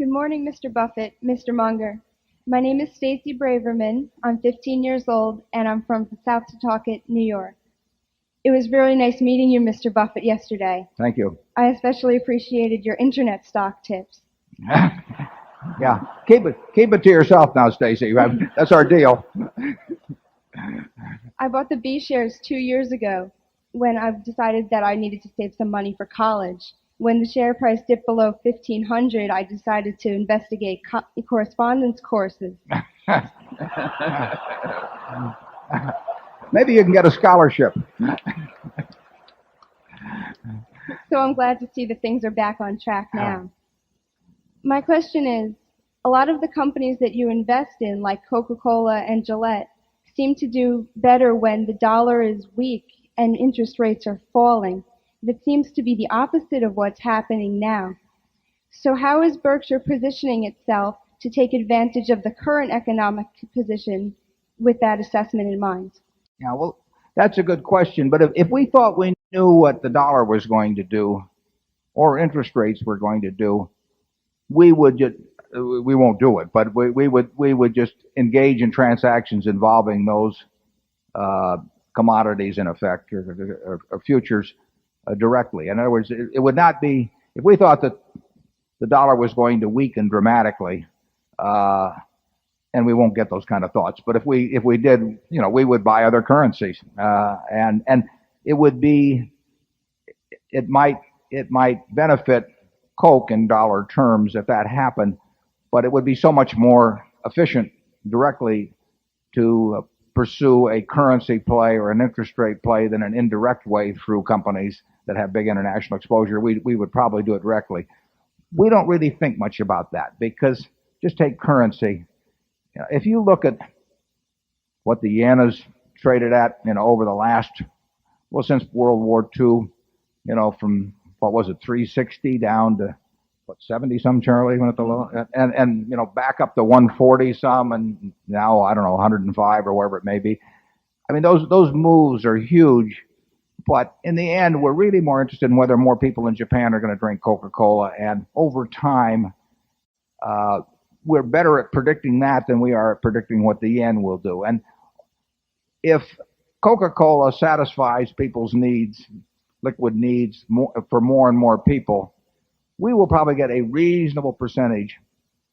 Good morning, Mr. Buffett, Mr. Munger. My name is Stacy Braverman. I'm 15 years old, and I'm from South Setauket, New York. It was really nice meeting you, Mr. Buffett, yesterday. Thank you. I especially appreciated your internet stock tips. Yeah, keep it to yourself now, Stacy. That's our deal. I bought the B shares 2 years ago when I decided that I needed to save some money for college. When the share price dipped below 1,500, I decided to investigate correspondence courses. Maybe you can get a scholarship. So I'm glad to see that things are back on track now. My question is, a lot of the companies that you invest in, like Coca-Cola and Gillette, seem to do better when the dollar is weak and interest rates are falling. That seems to be the opposite of what's happening now. So how is Berkshire positioning itself to take advantage of the current economic position with that assessment in mind? Yeah, well, that's a good question. But if we thought we knew what the dollar was going to do or interest rates were going to do, we won't do it, but we would just engage in transactions involving those commodities in effect or futures directly. In other words, it would not be if we thought that the dollar was going to weaken dramatically, and we won't get those kind of thoughts. But if we did, we would buy other currencies, and it might benefit Coke in dollar terms if that happened, but it would be so much more efficient directly to pursue a currency play or an interest rate play than an indirect way through companies that have big international exposure. We would probably do it directly. We don't really think much about that because just take currency. If you look at what the yen has traded at, over the last, since World War II, from what was it, 360 down to 70 some, Charlie, went at the low, and back up to 140 some, and now I don't know 105 or wherever it may be. I mean, those moves are huge, but in the end, we're really more interested in whether more people in Japan are going to drink Coca-Cola, and over time, we're better at predicting that than we are at predicting what the yen will do. And if Coca-Cola satisfies people's needs, liquid needs, for more and more people, we will probably get a reasonable percentage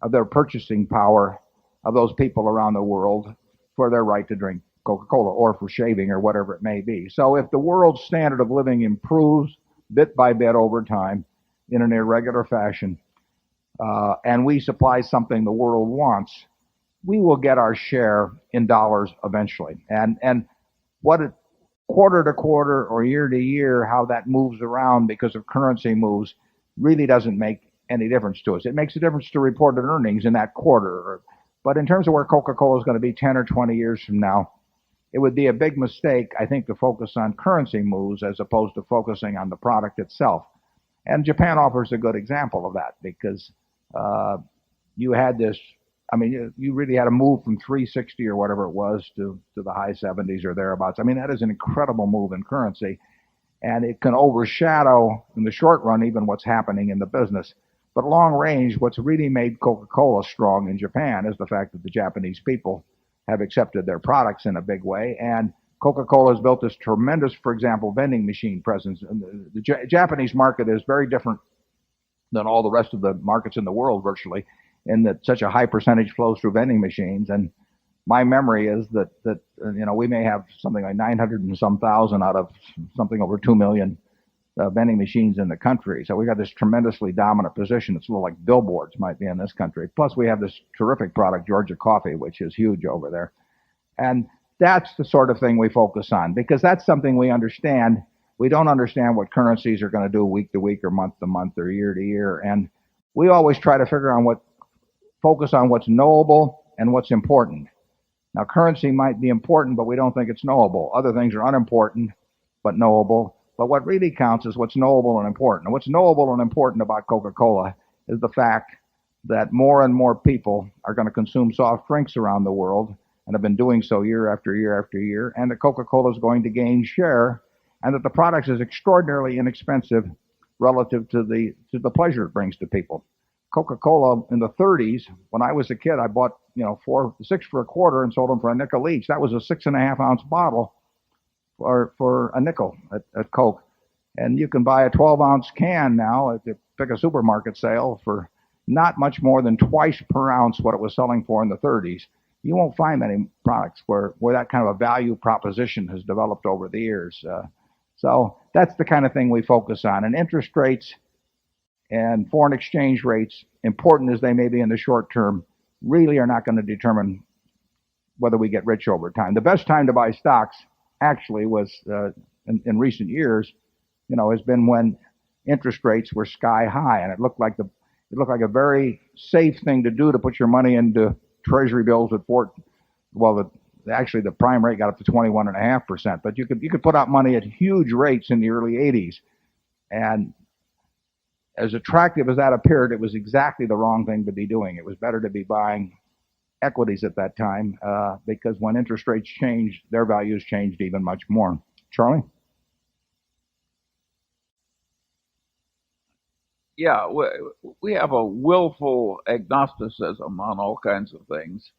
of their purchasing power of those people around the world for their right to drink Coca-Cola or for shaving or whatever it may be. So if the world's standard of living improves bit by bit over time in an irregular fashion, and we supply something the world wants, we will get our share in dollars eventually. And what it, quarter to quarter or year to year, how that moves around because of currency moves really doesn't make any difference to us. It makes a difference to reported earnings in that quarter. But in terms of where Coca-Cola is going to be 10 or 20 years from now, it would be a big mistake, I think, to focus on currency moves as opposed to focusing on the product itself. And Japan offers a good example of that because you had this, you really had a move from 360 or whatever it was to the high 70s or thereabouts. I mean, that is an incredible move in currency, and it can overshadow in the short run even what's happening in the business. But long range, what's really made Coca-Cola strong in Japan is the fact that the Japanese people have accepted their products in a big way, and Coca-Cola has built this tremendous, for example, vending machine presence. And the Japanese market is very different than all the rest of the markets in the world virtually, in that such a high percentage flows through vending machines. And my memory is that we may have something like 900 and some thousand out of something over 2 million vending machines in the country. So we got this tremendously dominant position. It's a little like billboards might be in this country. Plus we have this terrific product, Georgia Coffee, which is huge over there. And that's the sort of thing we focus on because that's something we understand. We don't understand what currencies are going to do week to week or month to month or year to year. And we always try to focus on what's knowable and what's important. Now, currency might be important, but we don't think it's knowable. Other things are unimportant, but knowable. But what really counts is what's knowable and important. And what's knowable and important about Coca-Cola is the fact that more and more people are going to consume soft drinks around the world and have been doing so year after year after year, and that Coca-Cola is going to gain share, and that the product is extraordinarily inexpensive relative to the pleasure it brings to people. Coca-Cola in the 30s, when I was a kid, I bought, 6 for a quarter and sold them for a nickel each. That was a 6.5-ounce bottle for a nickel at Coke. And you can buy a 12-ounce can now at the pick a supermarket sale for not much more than twice per ounce what it was selling for in the 30s. You won't find many products where that kind of a value proposition has developed over the years. So that's the kind of thing we focus on. And interest rates and foreign exchange rates, important as they may be in the short term, really are not going to determine whether we get rich over time. The best time to buy stocks actually was in recent years, has been when interest rates were sky high, and it looked like a very safe thing to do to put your money into Treasury bills at actually the prime rate got up to 21.5%, but you could put out money at huge rates in the early 80s, and as attractive as that appeared, it was exactly the wrong thing to be doing. It was better to be buying equities at that time because when interest rates changed, their values changed even much more. Charlie? Yeah, we have a willful agnosticism on all kinds of things,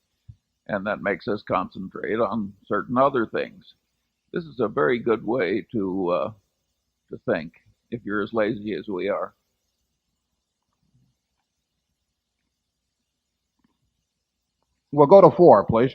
and that makes us concentrate on certain other things. This is a very good way to think if you're as lazy as we are. We'll go to 4, please.